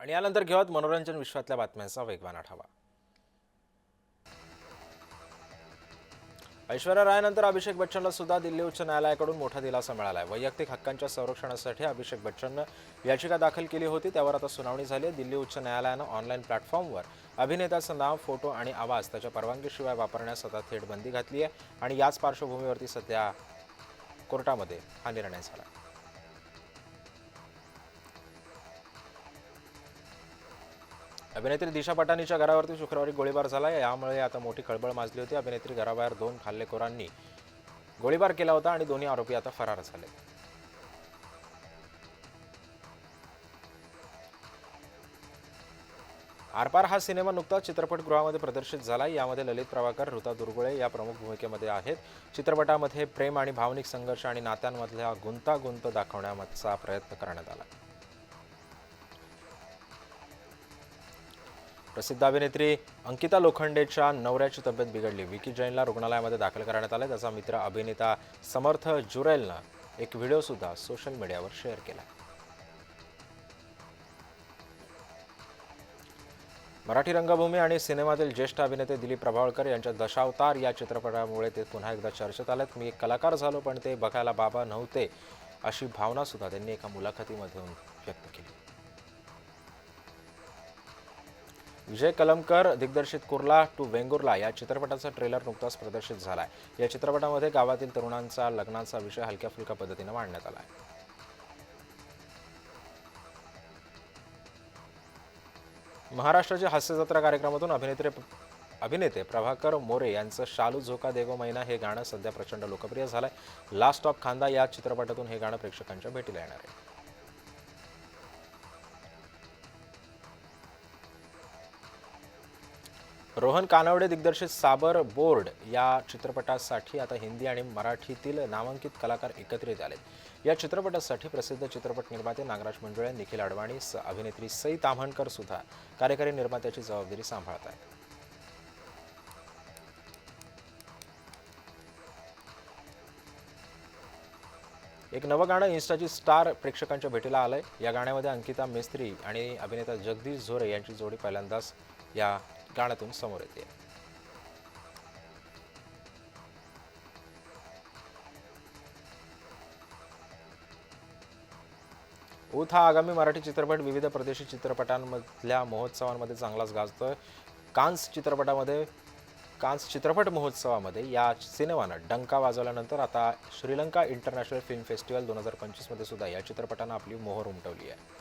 आणि यानंतर घेऊयात मनोरंजन विश्वातल्या बातम्यांचा वेगवान आढावा। ऐश्वर्या रायनंतर अभिषेक बच्चनला सुद्धा दिल्ली उच्च न्यायालयाकडून मोठा दिलासा मिळाला आहे। वैयक्तिक हक्कांच्या संरक्षणासाठी अभिषेक बच्चननं याचिका दाखल केली होती, त्यावर आता सुनावणी झाली आहे। दिल्ली उच्च न्यायालयानं ऑनलाईन प्लॅटफॉर्मवर अभिनेत्याचं नाव, फोटो आणि आवाज त्याच्या परवानगीशिवाय वापरण्यास आता थेट बंदी घातली आहे आणि याच पार्श्वभूमीवरती सध्या कोर्टामध्ये हा निर्णय झाला। अभिनेत्री दिशा पटानीच्या घरावरती शुक्रवारी गोळीबार झाला, यामुळे आता मोठी खळबळ माजली होती। अभिनेत्री घराबाहेर 2 हल्लेखोरांनी गोळीबार केला होता आणि दोन्ही आरोपी आता फरार झाले। आरपार हा सिनेमा नुकताच चित्रपटगृहामध्ये प्रदर्शित झाला। यामध्ये ललित प्रभाकर, ऋता दुर्गुळे या प्रमुख भूमिकेमध्ये आहेत। चित्रपटामध्ये प्रेम आणि भावनिक संघर्ष आणि नात्यांमधल्या गुंतागुंत दाखवण्याचा प्रयत्न करण्यात आला। प्रसिद्ध अभिनेत्री अंकिता लोखंडेच्या नवऱ्याची तब्येत बिघडली। विकी जैनला रुग्णालयामध्ये दाखल करण्यात आले। त्याचा मित्र अभिनेता समर्थ जुरैलनं एक व्हिडिओ सुद्धा सोशल मीडियावर शेअर केला। मराठी रंगभूमी आणि सिनेमातील ज्येष्ठ अभिनेते दिलीप प्रभावळकर यांच्या दशावतार या चित्रपटामुळे ते पुन्हा एकदा चर्चेत आलेत। मी एक कलाकार झालो, पण ते बघायला बाबा नव्हते, अशी भावना सुद्धा त्यांनी एका मुलाखतीमधून व्यक्त केली। विजय कलमकर दिग्दर्शित कुर्ला टू वेंगुर्ला या चित्रपटाचा ट्रेलर नुकताच प्रदर्शित झालाय। या चित्रपटामध्ये गावातील तरुणांचा लग्नाचा विषय हलक्या फुलक्या पद्धतीने मांडण्यात आला आहे। महाराष्ट्राच्या हास्यजत्रा कार्यक्रमातून अभिनेते प्रभाकर मोरे यांचं शालू झोका देगो मैना हे गाणं सध्या प्रचंड लोकप्रिय झालंय। लास्ट ऑफ खांदा या चित्रपटातून हे गाणं प्रेक्षकांच्या भेटीला येणार आहे। रोहन कानवडे दिग्दर्शित साबर बोर्ड या चित्रपटासाठी आता हिंदी आणि मराठीतील नामांकित कलाकार एकत्रित आलेत। या चित्रपटासाठी प्रसिद्ध चित्रपट निर्माते नागराज मंजुळे, निखिल अडवाणी, अभिनेत्री सई ताम्हणकर सुद्धा कार्यकारी निर्मात्याची जबाबदारी सांभाळत आहेत। एक नवं गाणं इन्स्टाची स्टार प्रेक्षकांच्या भेटीला आलंय। या गाण्यामध्ये अंकिता मेस्त्री आणि अभिनेता जगदीश झोरे यांची जोडी पहिल्यांदाच या गाण्यातून समोर येते। ऊत हा आगामी मराठी चित्रपट विविध प्रदेशी चित्रपटांमधल्या महोत्सवांमध्ये चांगलाच गाजतोय। कान्स चित्रपट महोत्सवामध्ये या सिनेमानं डंका वाजवल्यानंतर आता श्रीलंका इंटरनॅशनल फिल्म फेस्टिवल 2025 मध्ये सुद्धा या चित्रपटानं आपली मोहर उमटवली आहे।